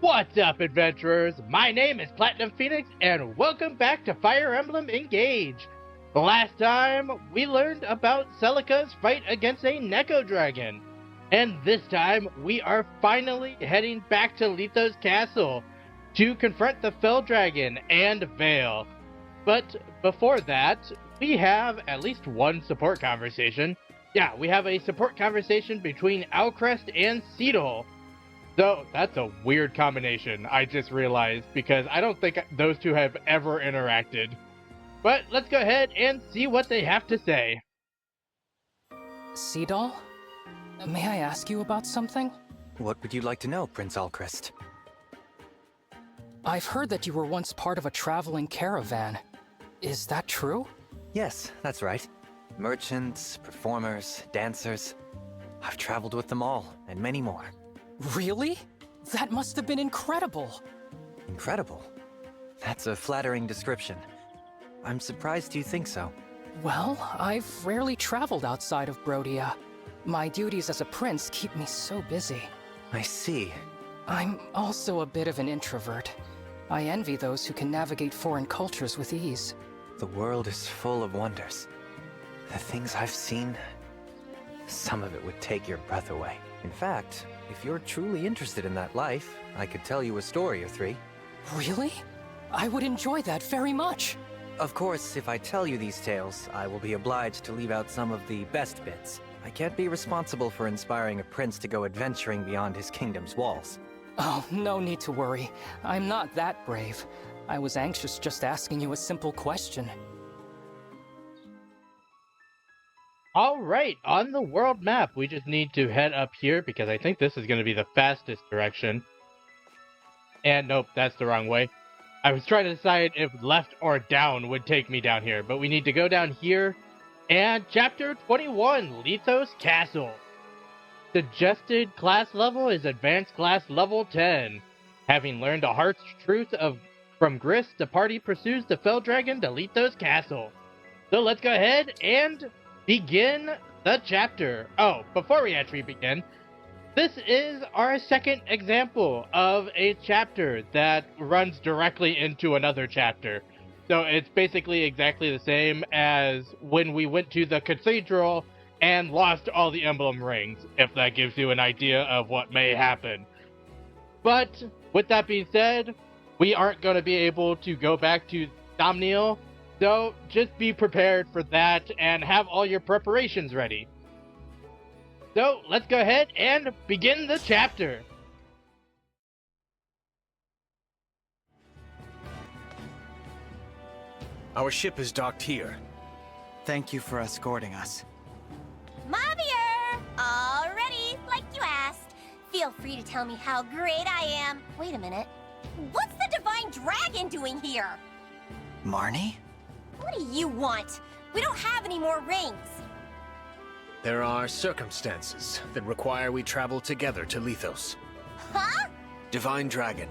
What's up, adventurers? My name is Platinum Phoenix, and welcome back to Fire Emblem Engage. The last time, we learned about Celica's fight against a Neko Dragon. And this time, we are finally heading back to Lithos Castle to confront the Fell Dragon and Veyle. But before that, we have at least one support conversation. Yeah, we have a support conversation between Alcrest and Seedle. So, that's a weird combination, I just realized, because I don't think those two have ever interacted. But let's go ahead and see what they have to say. Seedle, may I ask you about something? What would you like to know, Prince Alcrest? I've heard that you were once part of a traveling caravan. Is that true? Yes, that's right. Merchants, performers, dancers. I've traveled with them all, and many more. Really? That must have been incredible. Incredible? That's a flattering description. I'm surprised you think so. Well, I've rarely traveled outside of Brodia. My duties as a prince keep me so busy. I see. I'm also a bit of an introvert. I envy those who can navigate foreign cultures with ease. The world is full of wonders. The things I've seen, some of it would take your breath away. In fact, if you're truly interested in that life, I could tell you a story or three. Really? I would enjoy that very much. Of course, if I tell you these tales, I will be obliged to leave out some of the best bits. I can't be responsible for inspiring a prince to go adventuring beyond his kingdom's walls. Oh, no need to worry. I'm not that brave. I was anxious just asking you a simple question. Alright, on the world map, we just need to head up here because I think this is going to be the fastest direction. And nope, that's the wrong way. I was trying to decide if left or down would take me down here, but we need to go down here. And Chapter 21, Lithos Castle. Suggested class level is Advanced Class Level 10. Having learned a harsh truth from Gris, the party pursues the Fell Dragon to Lithos Castle. So let's go ahead and begin the chapter. Oh, before we actually begin, this is our second example of a chapter that runs directly into another chapter. So it's basically exactly the same as when we went to the cathedral and lost all the emblem rings, if that gives you an idea of what may happen. But with that being said, we aren't going to be able to go back to Somniel, so just be prepared for that and have all your preparations ready. So let's go ahead and begin the chapter. Our ship is docked here. Thank you for escorting us. Mavier! All ready, like you asked. Feel free to tell me how great I am. Wait a minute. What's the Divine Dragon doing here? Marnie? What do you want? We don't have any more rings. There are circumstances that require we travel together to Lithos. Huh? Divine Dragon.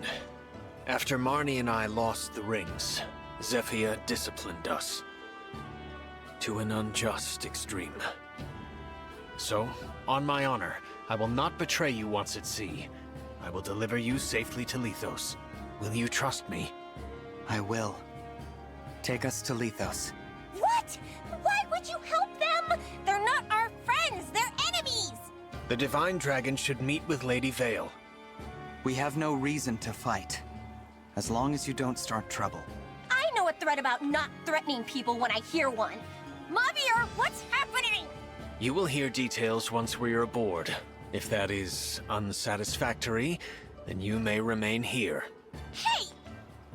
After Marnie and I lost the rings, Zephyr disciplined us. To an unjust extreme. So, on my honor, I will not betray you once at sea. I will deliver you safely to Lithos. Will you trust me? I will. Take us to Lithos. What? Why would you help them? They're not our friends, they're enemies! The Divine Dragon should meet with Lady Veyle. We have no reason to fight. As long as you don't start trouble. I know a threat about not threatening people when I hear one. Mavier, what's happening? You will hear details once we're aboard. If that is unsatisfactory, then you may remain here. Hey!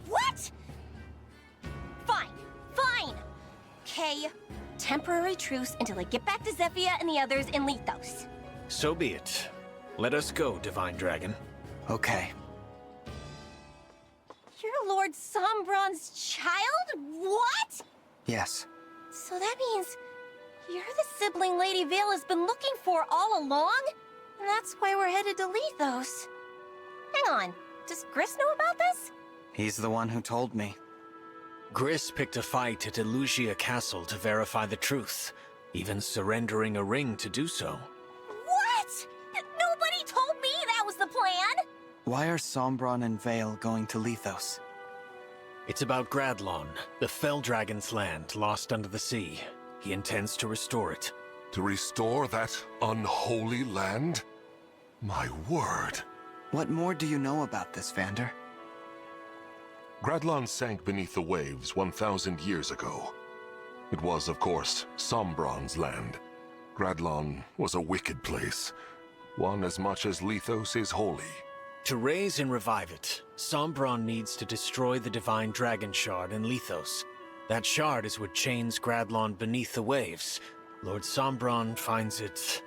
What? Fine. Fine. Okay. Temporary truce until I get back to Zephyr and the others in Lithos. So be it. Let us go, Divine Dragon. Okay. You're Lord Sombron's child? What? Yes. So that means you're the sibling Lady Veyle has been looking for all along? And that's why we're headed to Lithos. Hang on. Does Gris know about this? He's the one who told me. Gris picked a fight at Elugia Castle to verify the truth, even surrendering a ring to do so. What? Nobody told me that was the plan! Why are Sombron and Veyle going to Lethos? It's about Gradlon, the Fell Dragon's land lost under the sea. He intends to restore it. To restore that unholy land? My word. What more do you know about this, Vander? Gradlon sank beneath the waves 1,000 years ago. It was, of course, Sombron's land. Gradlon was a wicked place, one as much as Lethos is holy. To raise and revive it, Sombron needs to destroy the Divine Dragon Shard in Lethos. That shard is what chains Gradlon beneath the waves. Lord Sombron finds it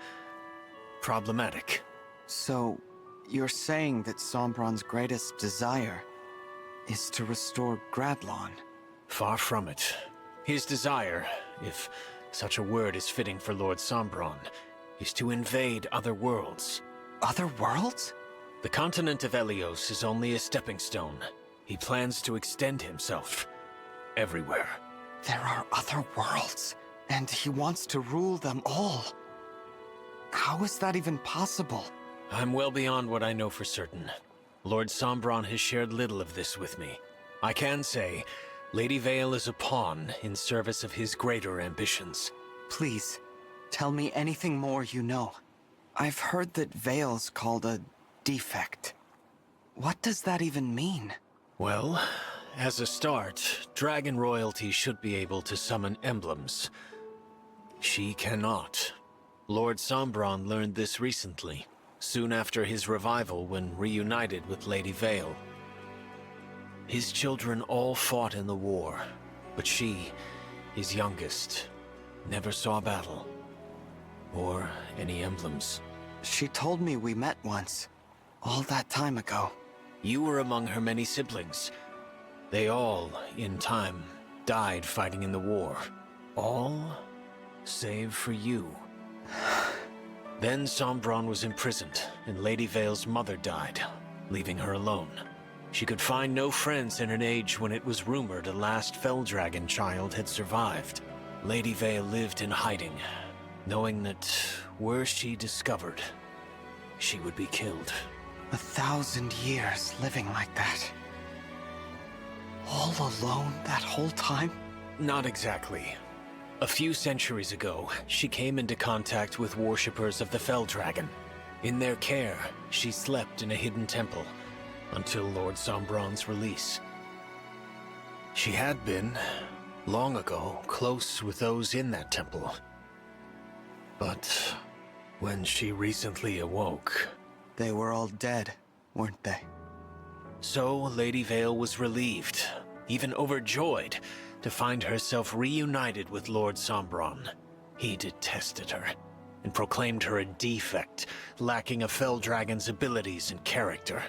problematic. So, you're saying that Sombron's greatest desire is to restore Gradlon? Far from it. His desire, if such a word is fitting for Lord Sombron, is to invade other worlds. Other worlds? The continent of Helios is only a stepping stone. He plans to extend himself everywhere. There are other worlds, and he wants to rule them all. How is that even possible? I'm well beyond what I know for certain. Lord Sombron has shared little of this with me. I can say, Lady Veyle is a pawn in service of his greater ambitions. Please, tell me anything more you know. I've heard that Veyle's called a defect. What does that even mean? Well, as a start, dragon royalty should be able to summon emblems. She cannot. Lord Sombron learned this recently, soon after his revival when reunited with Lady Veyle. His children all fought in the war, but she, his youngest, never saw battle. Or any emblems. She told me we met once, all that time ago. You were among her many siblings. They all, in time, died fighting in the war. All save for you. Then Sombron was imprisoned, and Lady Veyle's mother died, leaving her alone. She could find no friends in an age when it was rumored a last Fell Dragon child had survived. Lady Veyle lived in hiding, knowing that were she discovered, she would be killed. 1,000 years living like that. All alone that whole time? Not exactly. A few centuries ago, she came into contact with worshippers of the Fell Dragon. In their care, she slept in a hidden temple until Lord Sombron's release. She had been, long ago, close with those in that temple. But when she recently awoke... They were all dead, weren't they? So Lady Veyle was relieved, even overjoyed, to find herself reunited with Lord Sombron. He detested her, and proclaimed her a defect, lacking a Fell Dragon's abilities and character.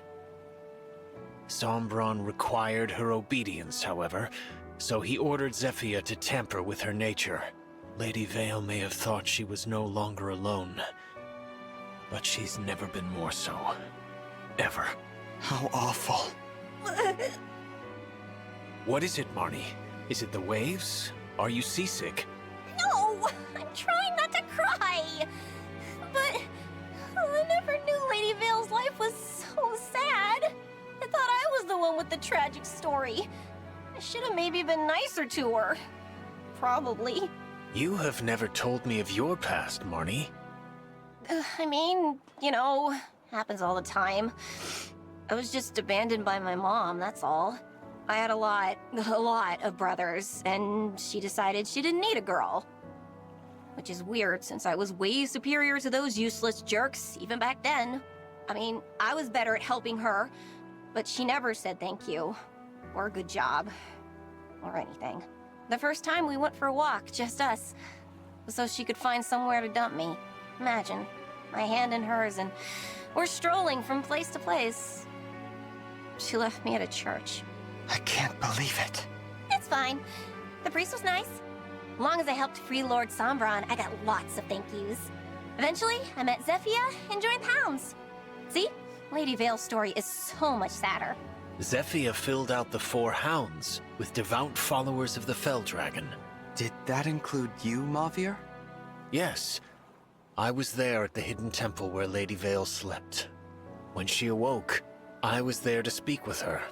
Sombron required her obedience, however, so he ordered Zephyr to tamper with her nature. Lady Veyle may have thought she was no longer alone, but she's never been more so. Ever. How awful. What is it, Marnie? Is it the waves? Are you seasick? No! I'm trying not to cry! But I never knew Lady Veyle's life was so sad. I thought I was the one with the tragic story. I should have maybe been nicer to her. Probably. You have never told me of your past, Marnie. I mean, you know, happens all the time. I was just abandoned by my mom, that's all. I had a lot of brothers, and she decided she didn't need a girl. Which is weird, since I was way superior to those useless jerks, even back then. I mean, I was better at helping her, but she never said thank you, or good job, or anything. The first time we went for a walk, just us, so she could find somewhere to dump me. Imagine, my hand in hers, and we're strolling from place to place. She left me at a church. I can't believe it. It's fine. The priest was nice. As long as I helped free Lord Sombron, I got lots of thank yous. Eventually, I met Zephyr and joined the Hounds. See? Lady Veyle's story is so much sadder. Zephyr filled out the 4 Hounds with devout followers of the Fell Dragon. Did that include you, Mavir? Yes. I was there at the hidden temple where Lady Veyle slept. When she awoke, I was there to speak with her.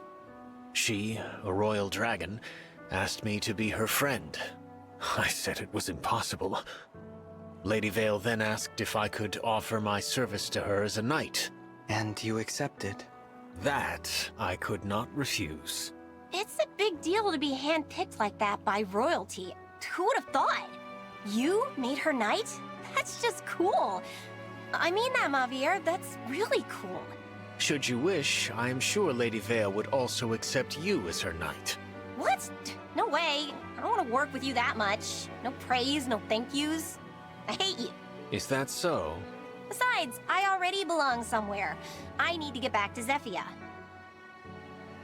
She, a royal dragon, asked me to be her friend. I said it was impossible. Lady Veyle then asked if I could offer my service to her as a knight. And you accepted? That I could not refuse. It's a big deal to be handpicked like that by royalty. Who would have thought? You made her knight? That's just cool. I mean that, Mavier. That's really cool. Should you wish, I am sure Lady Veyle would also accept you as her knight. What? No way. I don't want to work with you that much. No praise, no thank yous. I hate you. Is that so? Besides, I already belong somewhere. I need to get back to Zephyia.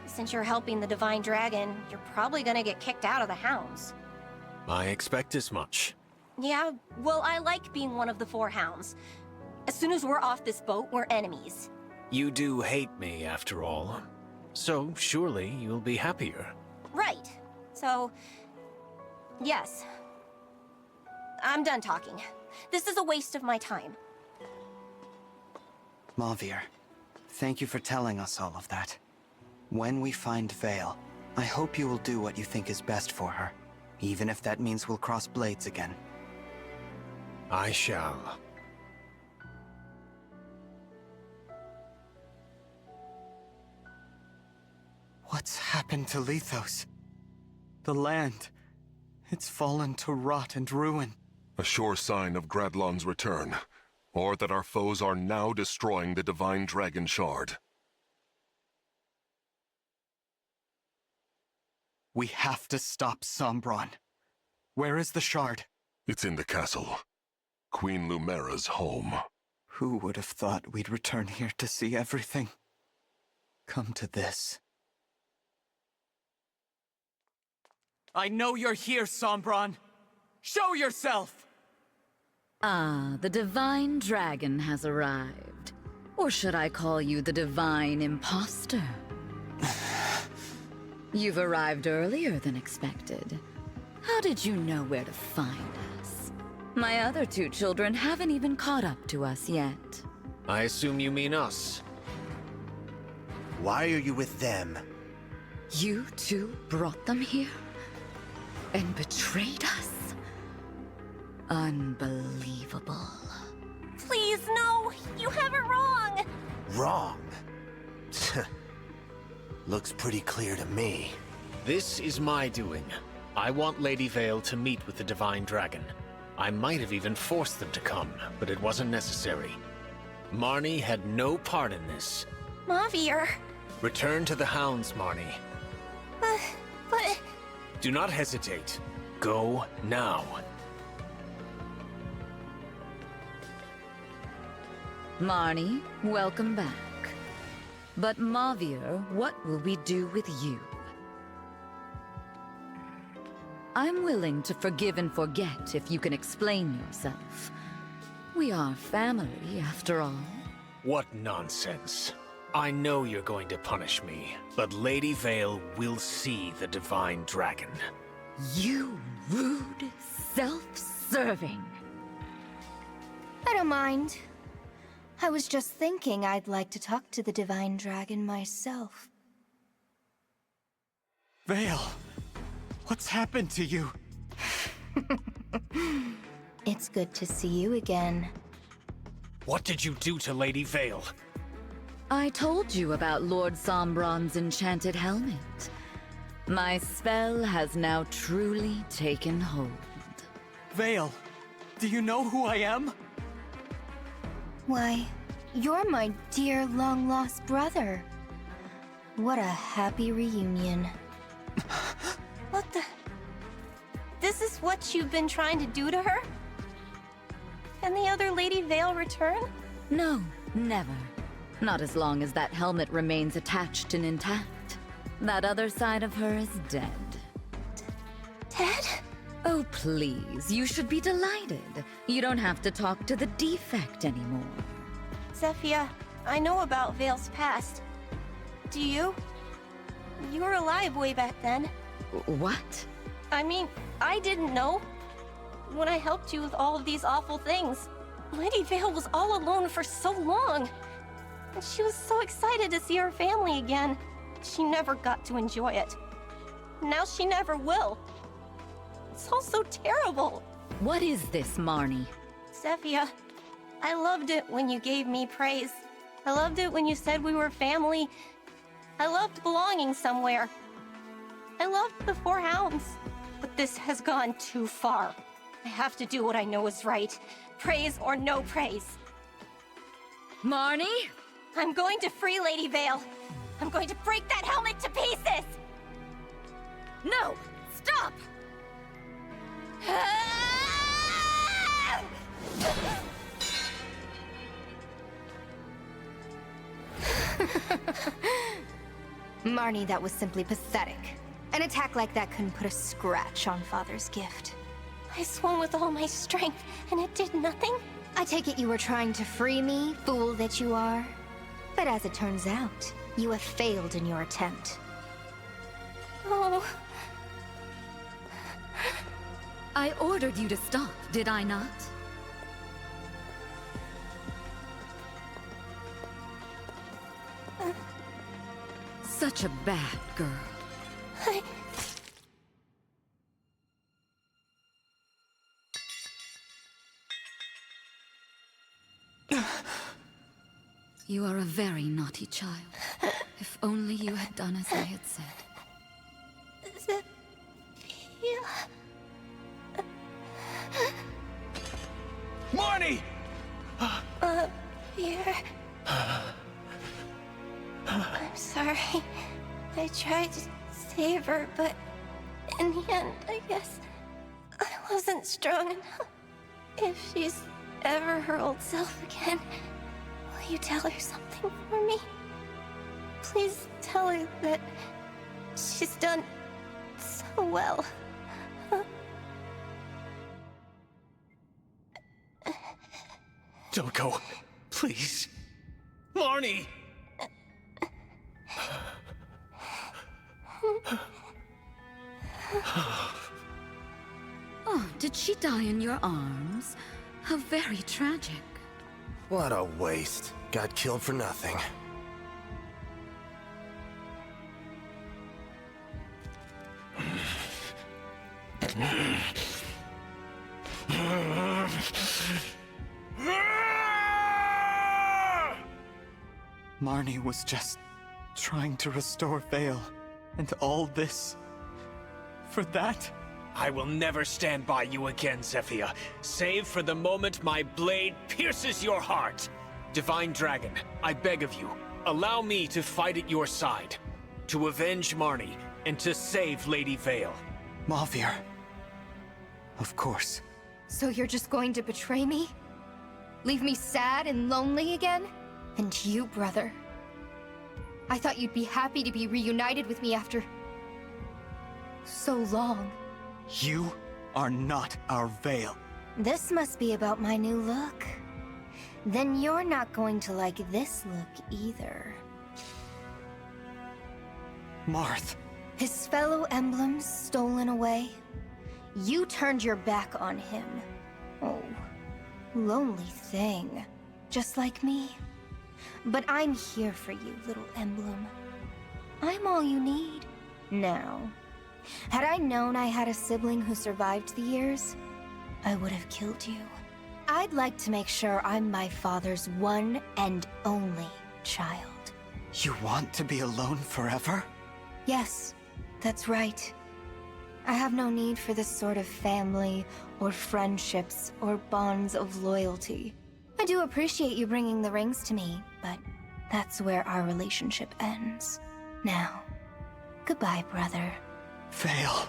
Since you're helping the Divine Dragon, you're probably gonna get kicked out of the Hounds. I expect as much. Yeah, well, I like being one of the 4 Hounds. As soon as we're off this boat, we're enemies. You do hate me, after all. So, surely you'll be happier. Right. So, yes. I'm done talking. This is a waste of my time. Mavier, thank you for telling us all of that. When we find Veyle, I hope you will do what you think is best for her, even if that means we'll cross blades again. I shall. What's happened to Lethos? The land, it's fallen to rot and ruin. A sure sign of Gradlon's return, or that our foes are now destroying the Divine Dragon Shard. We have to stop Sombron. Where is the shard? It's in the castle. Queen Lumera's home. Who would have thought we'd return here to see everything come to this? I know you're here, Sombron! Show yourself! Ah, the Divine Dragon has arrived. Or should I call you the Divine Imposter? You've arrived earlier than expected. How did you know where to find us? My other 2 children haven't even caught up to us yet. I assume you mean us. Why are you with them? You 2 brought them here? And betrayed us? Unbelievable. Please, no! You have it wrong! Wrong? Looks pretty clear to me. This is my doing. I want Lady Veyle to meet with the Divine Dragon. I might have even forced them to come, but it wasn't necessary. Marnie had no part in this. Mavier. Return to the Hounds, Marnie. But... Do not hesitate. Go now. Marnie, welcome back. But Mavier, what will we do with you? I'm willing to forgive and forget if you can explain yourself. We are family, after all. What nonsense. I know you're going to punish me, but Lady Veyle will see the Divine Dragon. You rude, self-serving. I don't mind. I was just thinking I'd like to talk to the Divine Dragon myself. Veyle, what's happened to you? It's good to see you again. What did you do to Lady Veyle? I told you about Lord Sombron's enchanted helmet. My spell has now truly taken hold. Veyle, do you know who I am? Why, you're my dear long-lost brother. What a happy reunion. What the... This is what you've been trying to do to her? Can the other Lady Veyle return? No, never. Not as long as that helmet remains attached and intact. That other side of her is dead. Dead? Oh, please, you should be delighted. You don't have to talk to the defect anymore. Zephyia, I know about Veyle's past. Do you? You were alive way back then. What? I mean, I didn't know. When I helped you with all of these awful things, Lady Veyle was all alone for so long. And she was so excited to see her family again. She never got to enjoy it. Now she never will. It's all so terrible. What is this, Marnie? Zephyr, I loved it when you gave me praise. I loved it when you said we were family. I loved belonging somewhere. I loved the Four Hounds. But this has gone too far. I have to do what I know is right. Praise or no praise. Marnie? I'm going to free Lady Veyle. I'm going to break that helmet to pieces! No! Stop! Marnie, that was simply pathetic. An attack like that couldn't put a scratch on Father's gift. I swung with all my strength, and it did nothing? I take it you were trying to free me, fool that you are. But as it turns out, you have failed in your attempt. Oh. I ordered you to stop, did I not? Such a bad girl. You are a very naughty child. If only you had done as I had said. Marnie! Here. I'm sorry. I tried to save her, but in the end, I guess I wasn't strong enough. If she's ever her old self again, will you tell her something for me? Please tell her that she's done so well. Don't go. Please. Marnie! Oh, did she die in your arms? How very tragic. What a waste. Got killed for nothing. Marnie was just trying to restore Veyle, and all this for that? I will never stand by you again, Zephyr, save for the moment my blade pierces your heart. Divine Dragon, I beg of you, allow me to fight at your side, to avenge Marnie, and to save Lady Veyle. Mavir. Of course. So you're just going to betray me? Leave me sad and lonely again? And you, brother. I thought you'd be happy to be reunited with me after so long. You are not our Veyle. This must be about my new look. Then you're not going to like this look either. Marth. His fellow emblems stolen away. You turned your back on him. Oh, lonely thing. Just like me. But I'm here for you, little emblem. I'm all you need. Now, had I known I had a sibling who survived the years, I would have killed you. I'd like to make sure I'm my father's one and only child. You want to be alone forever? Yes, that's right. I have no need for this sort of family, or friendships, or bonds of loyalty. I do appreciate you bringing the rings to me, but that's where our relationship ends. Now, goodbye, brother. Veyle.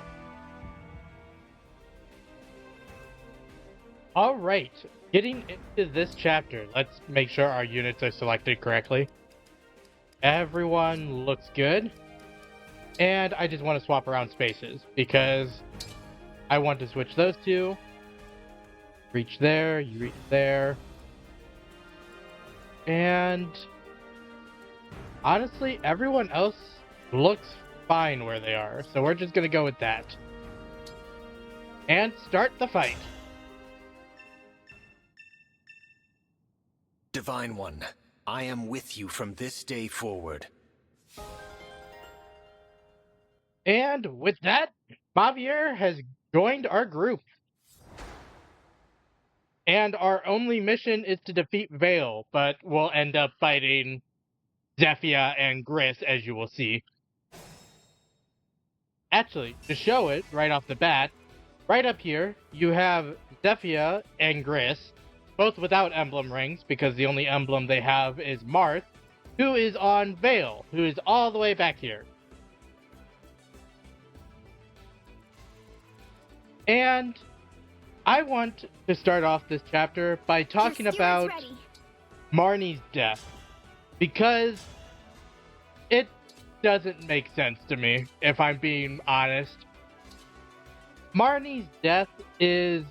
Alright, getting into this chapter, let's make sure our units are selected correctly. Everyone looks good. And I just want to swap around spaces, because I want to switch those two. Reach there, you reach there. And honestly, everyone else looks fine where they are, so we're just going to go with that. And start the fight. Divine One, I am with you from this day forward. And with that, Javier has joined our group. And our only mission is to defeat Veyle, but we'll end up fighting Zephyr and Gris, as you will see. Actually, to show it right off the bat, right up here, you have Zephyr and Gris, both without emblem rings, because the only emblem they have is Marth, who is on Veyle, who is all the way back here. And I want to start off this chapter by talking about Marnie's death, because it doesn't make sense to me, if I'm being honest. Marnie's death is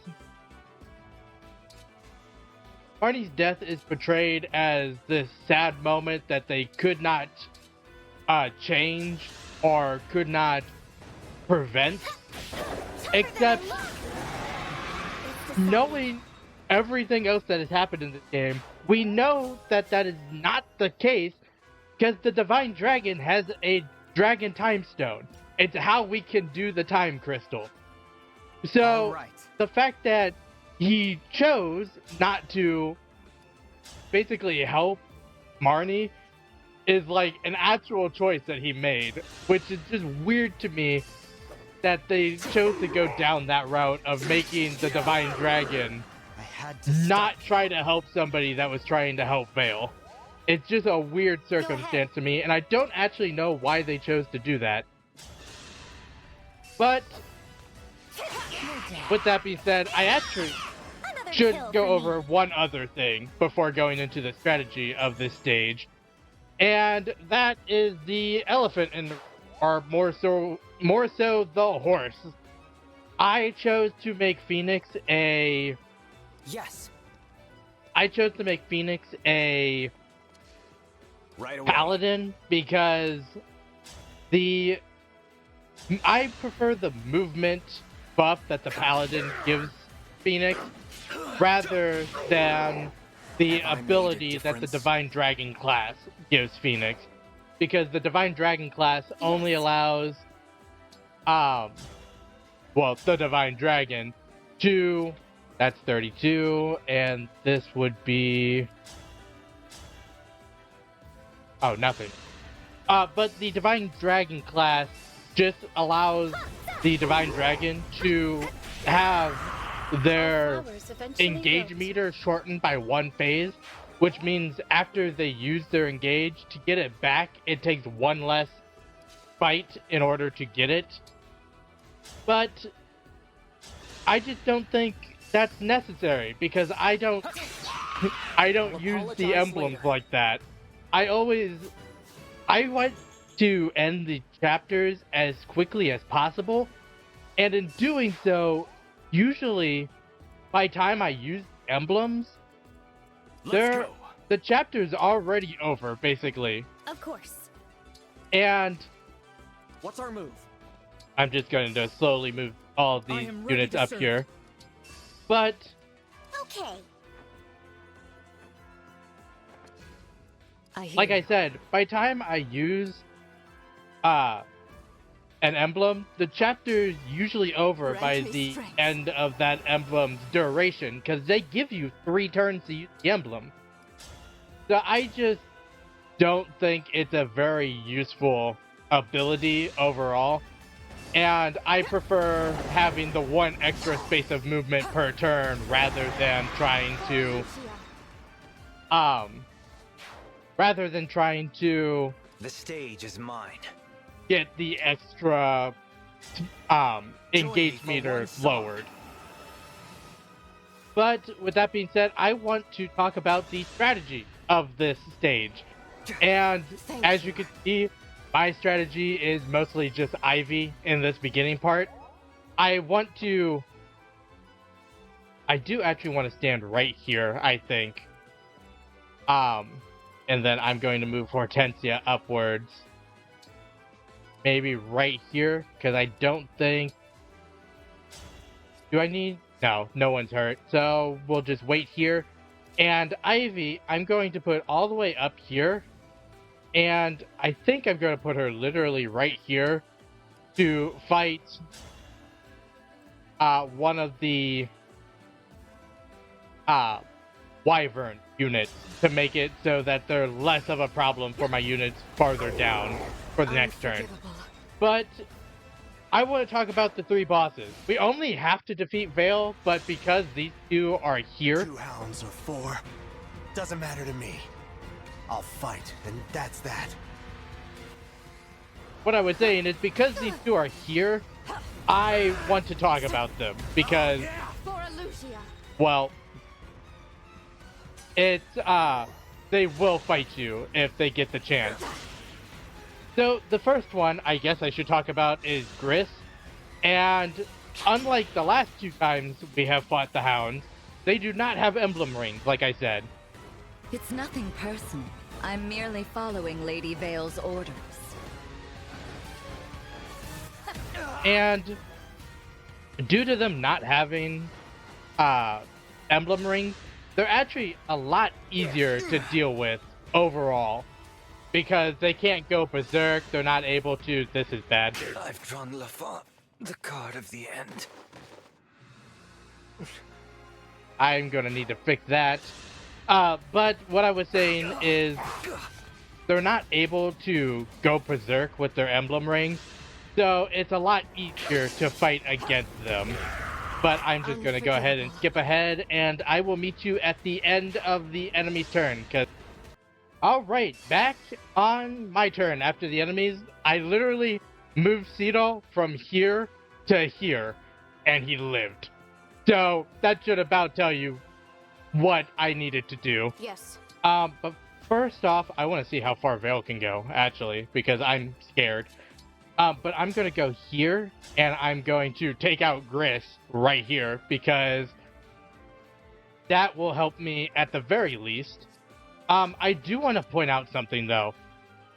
portrayed as this sad moment that they could not change or could not prevent, except knowing everything else that has happened in this game, we know that that is not the case, because the Divine Dragon has a Dragon Time Stone. It's how we can do the Time Crystal. So, the fact that he chose not to basically help Marnie is like an actual choice that he made, which is just weird to me that they chose to go down that route of making the Divine Dragon not try to help somebody that was trying to help Veyle. It's just a weird circumstance to me, and I don't actually know why they chose to do that. But, with that being said, I actually should go over one other thing before going into the strategy of this stage. And that is the elephant in the, or more so the horse. I chose to make Phoenix a paladin because I prefer the movement buff that the paladin gives Phoenix rather than the ability that the Divine Dragon class gives Phoenix, because the Divine Dragon class only allows the Divine Dragon to, that's 32, and this would be nothing. But the Divine Dragon class just allows the Divine Dragon to have their engage meter shortened by one phase, which means after they use their engage, to get it back, it takes one less fight in order to get it. But I just don't think that's necessary, because I don't use the emblems like that. I want to end the chapters as quickly as possible, and in doing so, usually by the time I use emblems, the chapter's already over, basically. Of course. And what's our move? I'm just going to slowly move all of these units up here. But okay. Like I said, by the time I use an emblem, the chapter's usually over by the end of that emblem's duration, because they give you 3 turns to use the emblem. So I just don't think it's a very useful ability overall, and I prefer having the 1 extra space of movement per turn rather than trying to the stage is mine. Get the extra engage meter lowered. But with that being said, I want to talk about the strategy of this stage. And as you can see, my strategy is mostly just Ivy in this beginning part. I do actually want to stand right here, I think. And then I'm going to move Hortensia upwards. Maybe right here, because I don't think... No one's hurt. So we'll just wait here. And Ivy, I'm going to put all the way up here. And I think I'm going to put her literally right here to fight one of the Wyvern units to make it so that they're less of a problem for my units farther down for the next turn. But I want to talk about the 3 bosses. We only have to defeat Veyle, but because these 2 are here... 2 hounds or 4, doesn't matter to me. I'll fight, and that's that. What I was saying is because these 2 are here, I want to talk about them. Because, well, it's, they will fight you if they get the chance. So, the first one I guess I should talk about is Gris. And unlike the last 2 times we have fought the Hounds, they do not have emblem rings, like I said. It's nothing personal. I'm merely following Lady Veyle's orders. And due to them not having emblem rings, they're actually a lot easier to deal with overall. Because they can't go berserk, they're not able to... This is bad. I've drawn Lafont, the card of the end. I'm gonna need to fix that. But what I was saying is they're not able to go berserk with their emblem rings, so it's a lot easier to fight against them. But I'm just gonna go ahead and skip ahead, and I will meet you at the end of the enemy's turn, because... Alright, back on my turn after the enemies. I literally moved Cedal from here to here, and he lived. So, that should about tell you what I needed to do. Yes. But first off, I want to see how far Veyle can go, actually, because I'm scared. But I'm going to go here, and I'm going to take out Gris right here, because that will help me at the very least. I do want to point out something, though.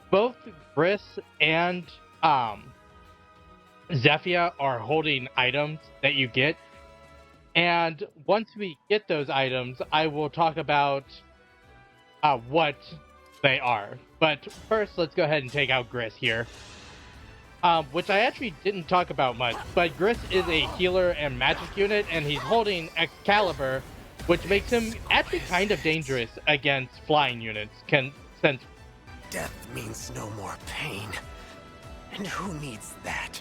Both Gris and Zephia are holding items that you get. And once we get those items, I will talk about what they are. But first, let's go ahead and take out Gris here. Which I actually didn't talk about much. But Gris is a healer and magic unit, and he's holding Excalibur, which makes him actually kind of dangerous against flying units, since... Death means no more pain. And who needs that?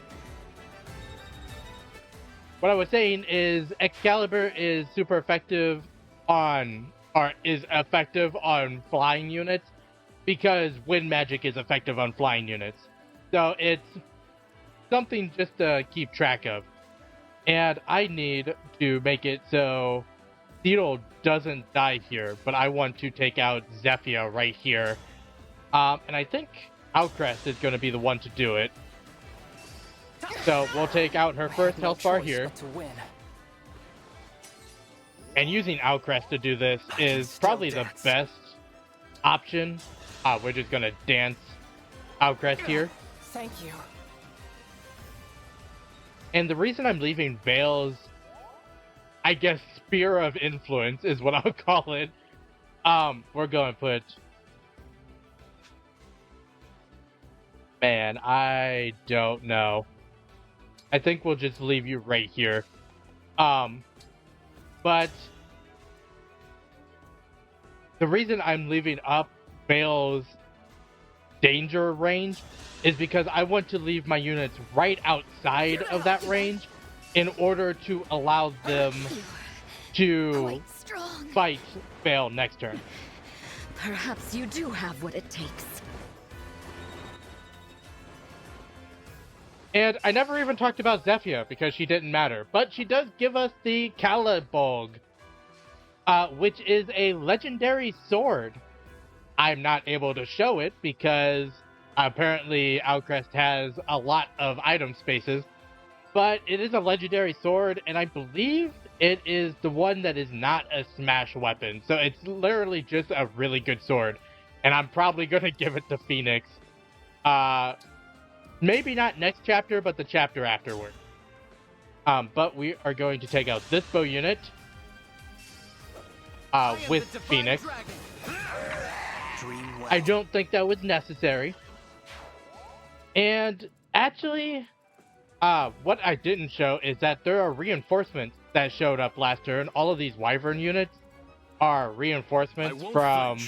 What I was saying is Excalibur is super effective on... or is effective on flying units, because wind magic is effective on flying units. So it's something just to keep track of. And I need to make it so Cedal doesn't die here, but I want to take out Zephia right here. And I think Outcrest is going to be the one to do it. So we'll take out her first health bar here. And using Outcrest to do this is probably the best option. We're just going to dance Outcrest here. Thank you. And the reason I'm leaving Veyle's, I guess, sphere of influence is what I'll call it. We're going to put... Man, I don't know. I think we'll just leave you right here. But the reason I'm leaving up Veyle's danger range is because I want to leave my units right outside of that range in order to allow them to fight Veyle next turn. Perhaps you do have what it takes. And I never even talked about Zephia because she didn't matter, but she does give us the Calibog, which is a legendary sword. I'm not able to show it because apparently Outcrest has a lot of item spaces, but it is a legendary sword, and I believe it is the one that is not a smash weapon. So it's literally just a really good sword, and I'm probably going to give it to Phoenix. Maybe not next chapter, but the chapter afterward. But we are going to take out this bow unit. with Phoenix. I don't think that was necessary. And actually, what I didn't show is that there are reinforcements that showed up last turn. All of these Wyvern units are reinforcements from...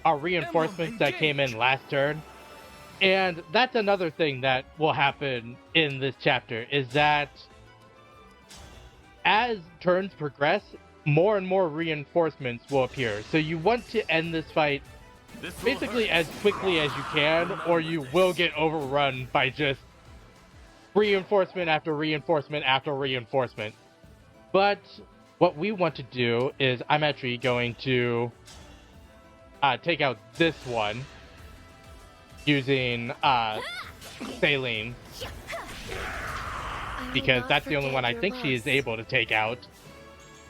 that came in last turn. And that's another thing that will happen in this chapter, is that as turns progress, more and more reinforcements will appear. So you want to end this fight basically as quickly as you can, or you will get overrun by just reinforcement after reinforcement after reinforcement. But what we want to do is, I'm actually going to take out this one using Saline, because that's the only one I think she is able to take out.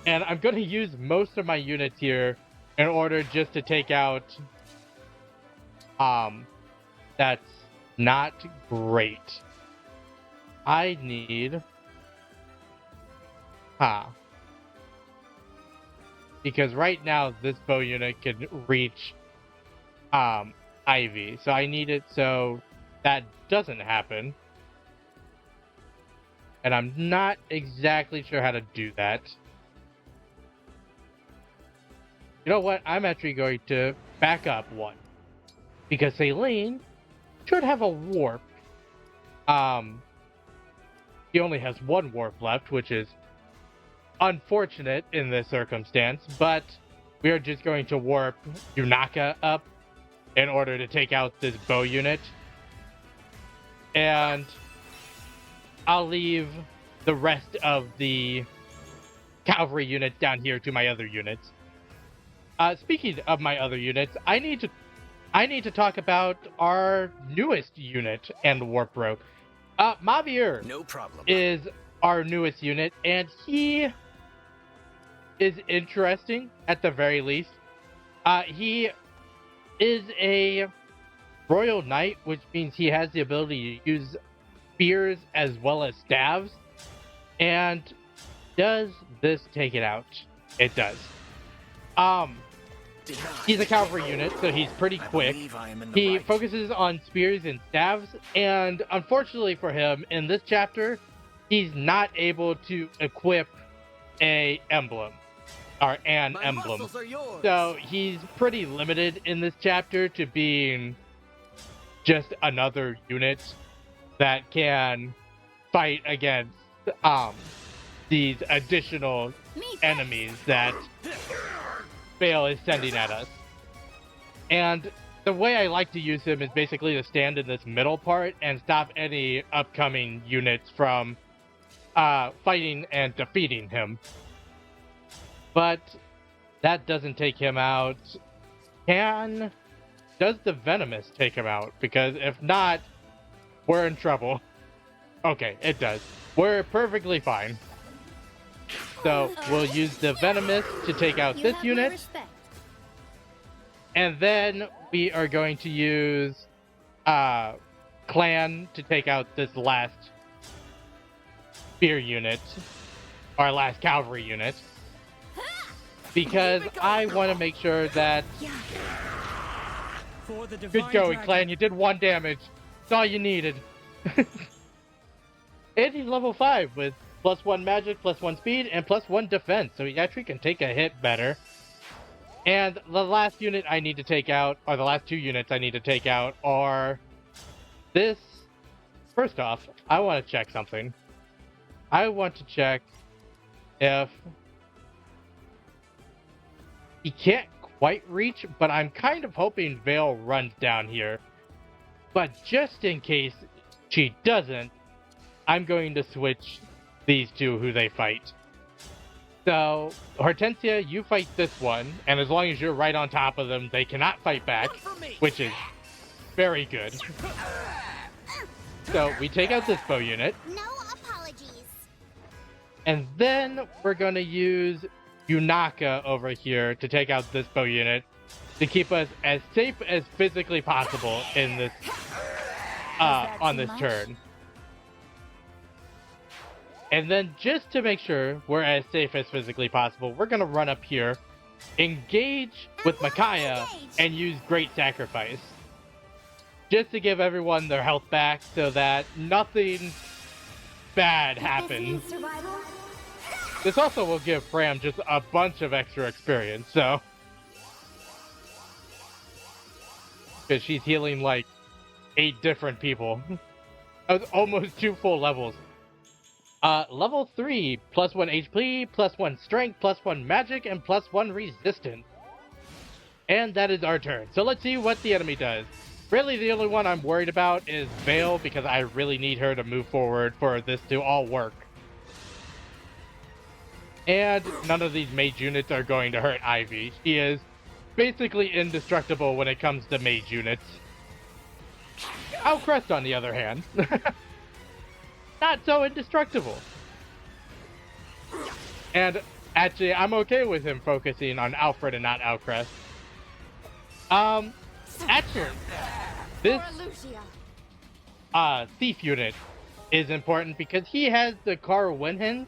And I'm going to use most of my units here in order just to take out... that's not great. I need... Because right now, this bow unit can reach Ivy. So I need it so that doesn't happen. And I'm not exactly sure how to do that. You know what? I'm actually going to back up one. Because Saline should have a warp. He only has one warp left, which is unfortunate in this circumstance, but we are just going to warp Yunaka up in order to take out this bow unit. And I'll leave the rest of the cavalry units down here to my other units. Speaking of my other units, I need to talk about our newest unit and warp rogue. Mavier No problem. is our newest unit, and he is interesting at the very least. He is a Royal Knight, which means he has the ability to use spears as well as staves. And does this take it out? It does. He's a cavalry unit, so he's pretty quick. He focuses on spears and staves, and unfortunately for him, in this chapter, he's not able to equip an emblem. So he's pretty limited in this chapter to being just another unit that can fight against these additional enemies that Veyle is sending at us. And the way I like to use him is basically to stand in this middle part and stop any upcoming units from fighting and defeating him. But that doesn't take him out. Does the Venomous take him out? Because if not, we're in trouble. Okay, it does. We're perfectly fine. So we'll use the Venomous to take out this unit. And then we are going to use Clan to take out this last spear unit. Our last cavalry unit. Because I want to make sure that... Good going, Clan. You did 1 damage. That's all you needed. And he's level 5 with +1 magic, +1 speed, and +1 defense. So he actually can take a hit better. And the last unit I need to take out, or the last 2 units I need to take out, are this. First off, I want to check something. I want to check if he can't quite reach, but I'm kind of hoping Veyle runs down here. But just in case she doesn't, I'm going to switch these two who they fight. So, Hortensia, you fight this one, and as long as you're right on top of them, they cannot fight back, which is very good. So, we take out this bow unit. No apologies. And then we're going to use Yunaka over here to take out this bow unit to keep us as safe as physically possible in this on this turn. And then just to make sure we're as safe as physically possible, we're going to run up here, engage with Micaiah, and use Great Sacrifice. Just to give everyone their health back so that nothing bad happens. This also will give Fram just a bunch of extra experience, so. Because she's healing like 8 different people. Almost 2 full levels. Level 3, +1 HP, +1 strength, +1 magic, and +1 resistance. And that is our turn. So let's see what the enemy does. Really, the only one I'm worried about is Veyle, because I really need her to move forward for this to all work. And none of these mage units are going to hurt Ivy. She is basically indestructible when it comes to mage units. Outcrest, on the other hand, not so indestructible. And actually, I'm okay with him focusing on Alfred and not Outcrest. Actually, this thief unit is important because he has the Carwinhen,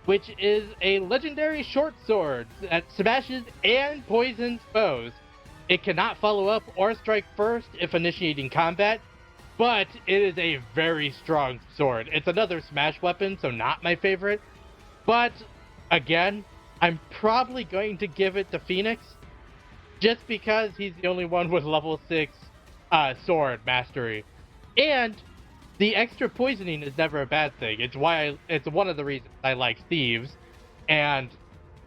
which is a legendary short sword that smashes and poisons foes. It cannot follow up or strike first if initiating combat, but it is a very strong sword. It's another smash weapon, so not my favorite. But, again, I'm probably going to give it to Phoenix, just because he's the only one with level 6 sword mastery. And the extra poisoning is never a bad thing. It's one of the reasons I like Thieves, and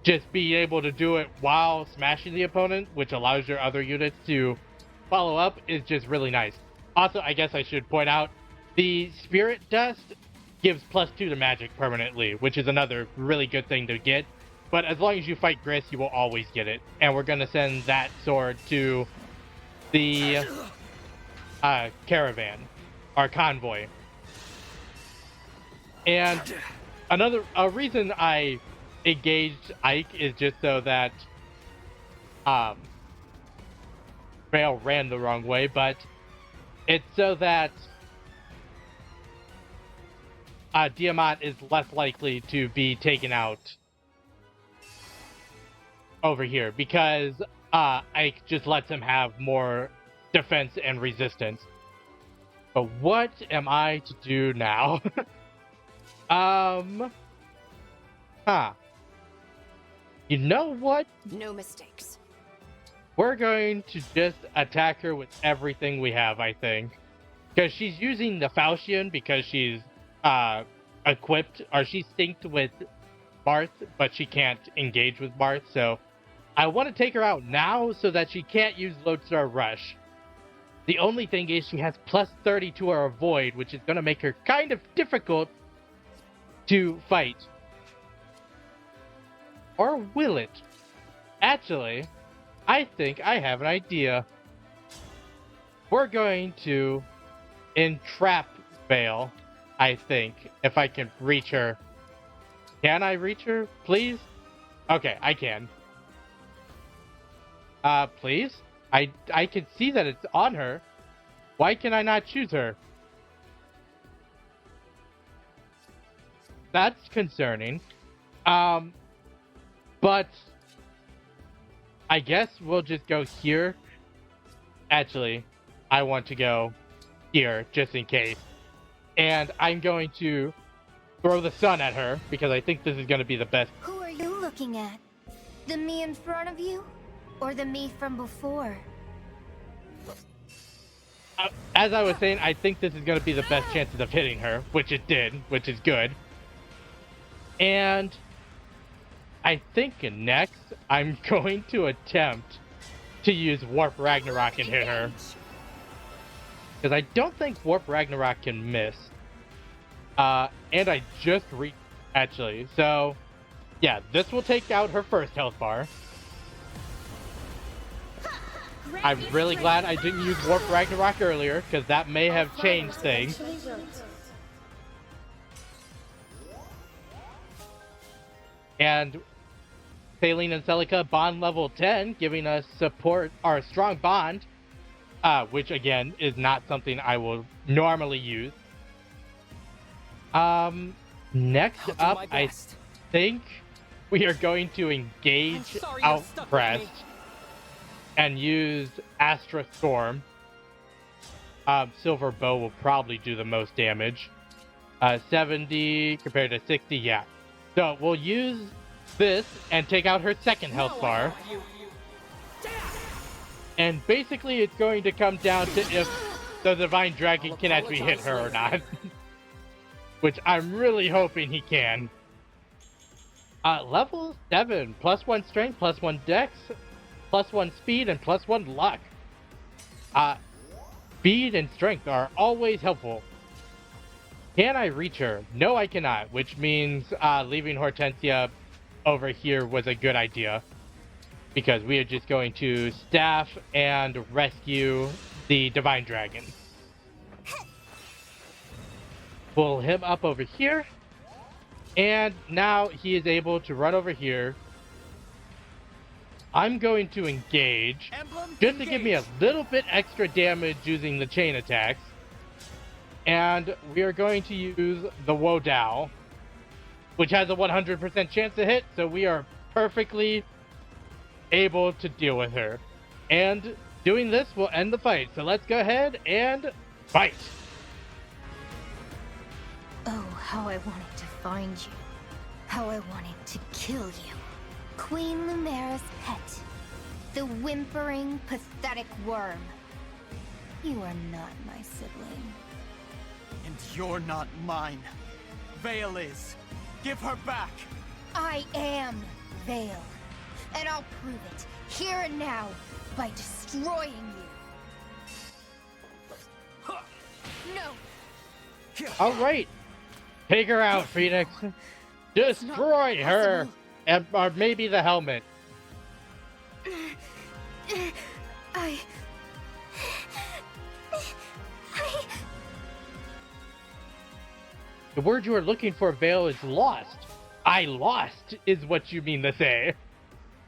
just being able to do it while smashing the opponent, which allows your other units to follow up, is just really nice. Also, I guess I should point out, the Spirit Dust gives +2 to magic permanently, which is another really good thing to get. But as long as you fight Gris, you will always get it. And we're going to send that sword to the caravan, our convoy. And a reason I engaged Ike is just so that Veyle ran the wrong way, but it's so that Diamant is less likely to be taken out over here, because Ike just lets him have more defense and resistance. But what am I to do now? You know what? No mistakes. We're going to just attack her with everything we have, I think. Because she's using the Falchion because she's equipped, or she's synced with Barth, but she can't engage with Barth, so I want to take her out now so that she can't use Lodestar Rush. The only thing is she has +30 to her Avoid, which is going to make her kind of difficult to fight. Or will it? Actually, I think I have an idea. We're going to entrap Veyle, I think, if I can reach her. Can I reach her, please? Okay, I can. Please? I can see that it's on her. Why can I not choose her? That's concerning. But I guess we'll just go here. Actually, I want to go here just in case. And I'm going to throw the sun at her because I think this is going to be the best. Who are you looking at? The me in front of you? Or the me from before? As I was saying, I think this is going to be the best chances of hitting her, which it did, which is good. And I think next, I'm going to attempt to use Warp Ragnarok and hit her. Because I don't think Warp Ragnarok can miss. And I just actually. So, yeah, this will take out her first health bar. I'm really glad I didn't use Warp Ragnarok earlier, because that may have changed things. And Thaleen and Celica bond level 10, giving us support, our strong bond, which again is not something I will normally use. Next I'll do up, my I best. think we are going to engage I'm sorry you're stuck with Outcrest me. and use Astra Storm. Silver Bow will probably do the most damage. 70 compared to 60, yeah. So we'll use this and take out her second health bar. And basically it's going to come down to if the Divine Dragon can actually hit her or not. Which I'm really hoping he can. Level 7, +1 strength, +1 dex, +1 speed, and +1 luck. Speed and strength are always helpful. Can I reach her? No, I cannot, which means leaving Hortensia over here was a good idea. Because we are just going to staff and rescue the Divine Dragon. Pull him up over here. And now he is able to run over here. I'm going to engage, just to give me a little bit extra damage using the chain attacks. And we are going to use the Wodao, which has a 100% chance to hit, so we are perfectly able to deal with her. And doing this will end the fight, so let's go ahead and fight! Oh, how I wanted to find you. How I wanted to kill you. Queen Lumera's pet. The whimpering, pathetic worm. You are not my sibling. And you're not mine. Veyle is. Give her back. I am Veyle. And I'll prove it, here and now, by destroying you. No! Alright! Take her out, Phoenix! Destroy her! Or maybe the helmet. The word you are looking for, Veyle, is lost. I lost, is what you mean to say.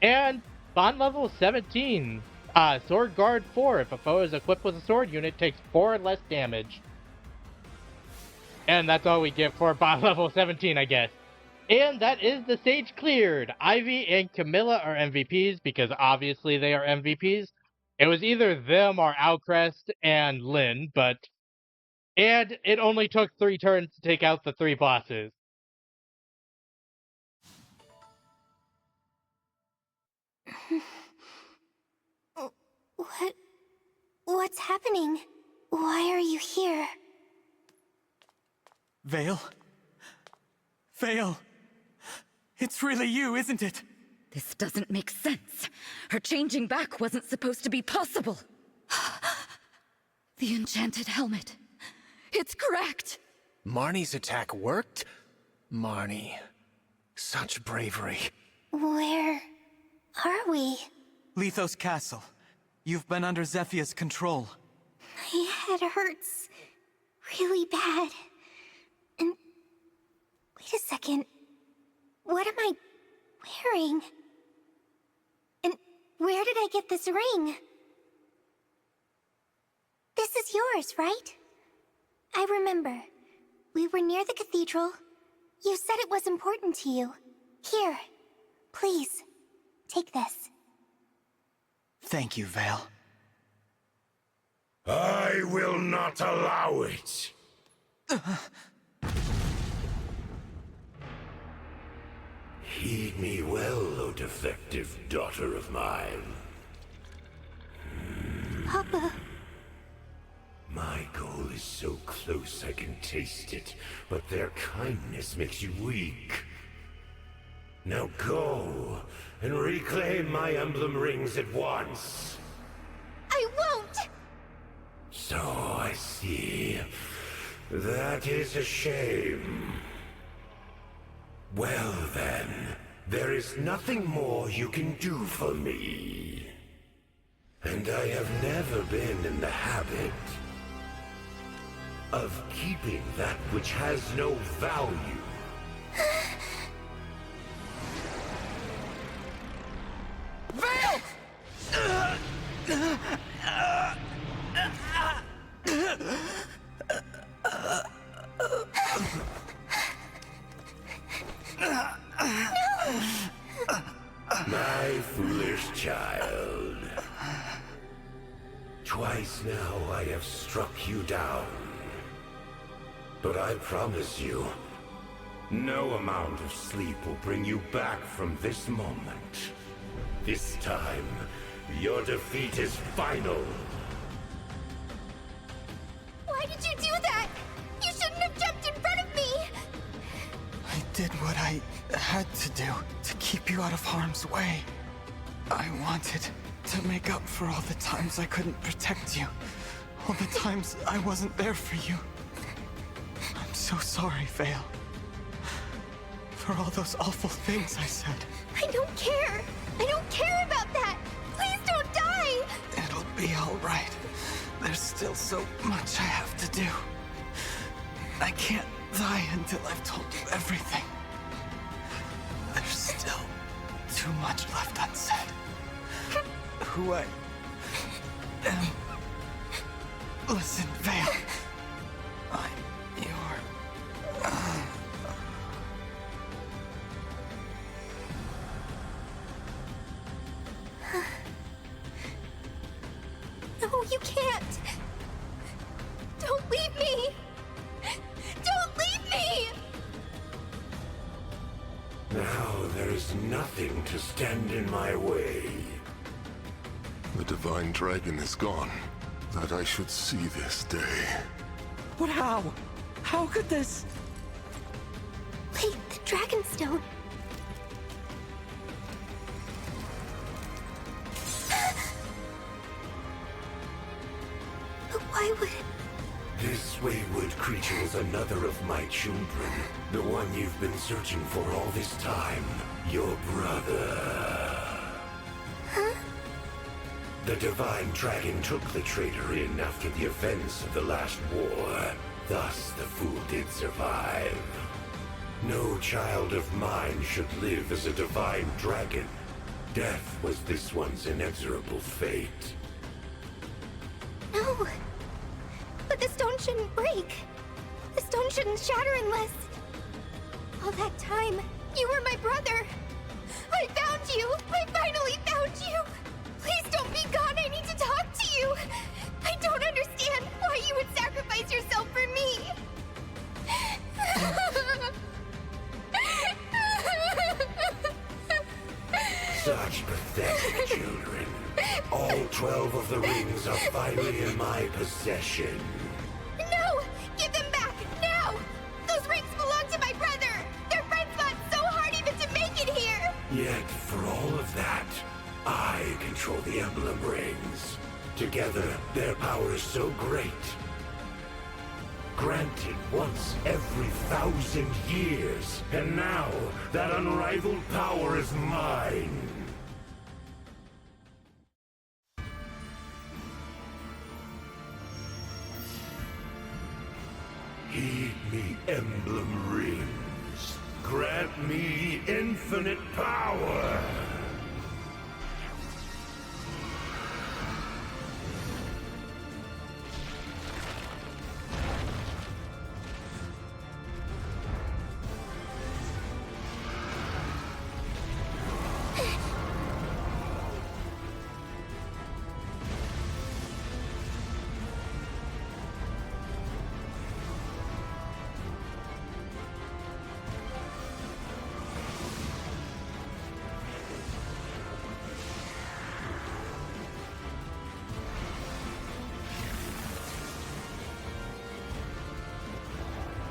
And bond level 17. Sword guard 4. If a foe is equipped with a sword unit, takes 4 less damage. And that's all we get for bond level 17, I guess. And that is the stage cleared. Ivy and Camilla are MVPs because obviously they are MVPs. It was either them or Outcrest and Lynn, and it only took 3 turns to take out the 3 bosses. What's happening? Why are you here? Veyle? Veyle? It's really you, isn't it? This doesn't make sense. Her changing back wasn't supposed to be possible. The enchanted helmet. It's correct. Marnie's attack worked? Marnie. Such bravery. Where are we? Lithos Castle. You've been under Zephia's control. My head hurts really bad. And wait a second. What am I wearing? And where did I get this ring? This is yours, right? I remember. We were near the cathedral. You said it was important to you. Here, please, take this. Thank you, Veyle. I will not allow it. Heed me well, O defective daughter of mine. Papa. My goal is so close I can taste it, but their kindness makes you weak. Now go, and reclaim my emblem rings at once. I won't! So I see. That is a shame. Well then, there is nothing more you can do for me. And I have never been in the habit of keeping that which has no value. Veyle! hunt you down. But I promise you, no amount of sleep will bring you back from this moment. This time, your defeat is final. Why did you do that? You shouldn't have jumped in front of me! I did what I had to do to keep you out of harm's way. I wanted to make up for all the times I couldn't protect you. All the times I wasn't there for you. I'm so sorry, Veyle. For all those awful things I said. I don't care! I don't care about that! Please don't die! It'll be alright. There's still so much I have to do. I can't die until I've told you everything. There's still too much left unsaid. Who I am. Listen, Veyle. I'm your... No, you can't! Don't leave me! Don't leave me! Now there is nothing to stand in my way. The Divine Dragon is gone. That I should see this day. But how? How could this... Wait, the Dragonstone. But why would... This wayward creature was another of my children. The one you've been searching for all this time. Your brother. Huh? The Divine Dragon took the traitor in after the events of the last war. Thus, the fool did survive. No child of mine should live as a Divine Dragon. Death was this one's inexorable fate. No. But the stone shouldn't break. The stone shouldn't shatter unless... All that time, you were my brother. I found you. I finally found you. Please don't be gone. I need to talk to you. I don't understand why you would sacrifice yourself for me. Such pathetic children. All 12 of the rings are finally in my possession. No! Give them back, now! Those rings belong to my brother! Their friends fought so hard even to make it here! Yet, for all of that, I control the Emblem rings. Together, their power is so great. Granted once every 1,000 years, and now that unrivaled power is mine. Heed me, Emblem rings. Grant me infinite power.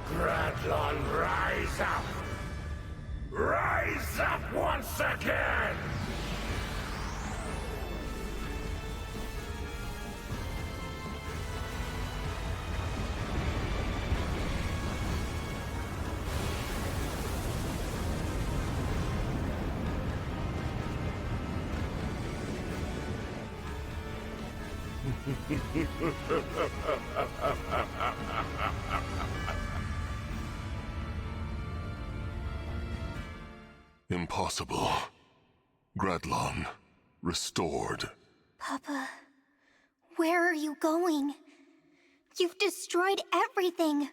Gradlon, rise up! Rise up once again! Impossible. Gradlon, restored. Papa, where are you going? You've destroyed everything.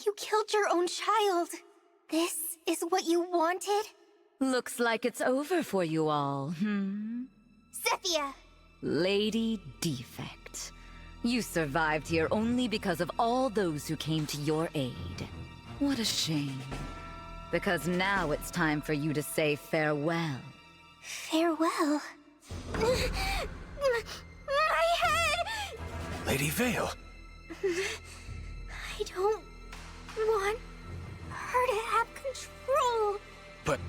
You killed your own child. This is what you wanted? Looks like it's over for you all, Zephyr! Lady Defect. You survived here only because of all those who came to your aid. What a shame. Because now it's time for you to say farewell. Farewell? My head! Lady Veyle. I don't want her to have control. But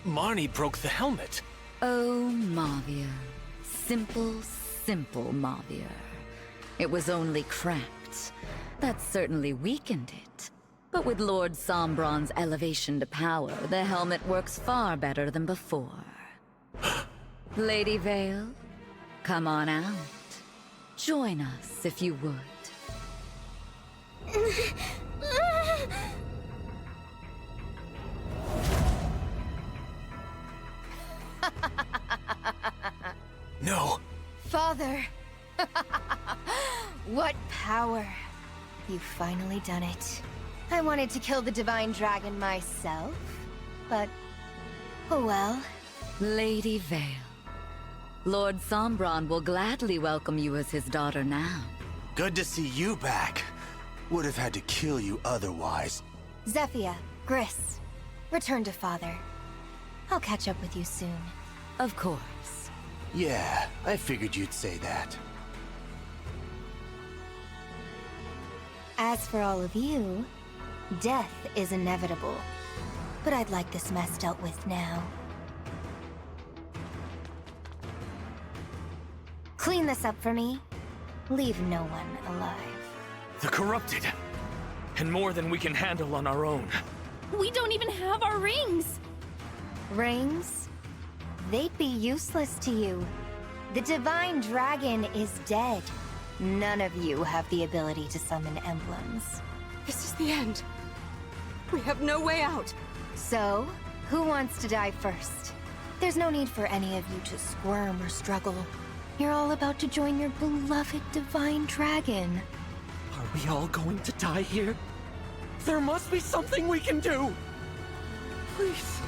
Marnie broke the helmet. Oh, Mavier. Simple, simple Mavier. It was only cracked. That certainly weakened it. But with Lord Sombron's elevation to power, the helmet works far better than before. Lady Veyle, come on out. Join us if you would. No. Father. What power. You've finally done it. I wanted to kill the Divine Dragon myself, but oh well. Lady Veyle, Lord Sombron will gladly welcome you as his daughter now. Good to see you back. Would have had to kill you otherwise. Zephyr, Gris, return to Father. I'll catch up with you soon. Of course. Yeah, I figured you'd say that. As for all of you, death is inevitable. But I'd like this mess dealt with now. Clean this up for me. Leave no one alive. The corrupted. And more than we can handle on our own. We don't even have our rings! Rings? They'd be useless to you. The Divine Dragon is dead. None of you have the ability to summon emblems. This is the end. We have no way out. So, who wants to die first? There's no need for any of you to squirm or struggle. You're all about to join your beloved Divine Dragon. Are we all going to die here? There must be something we can do! Please.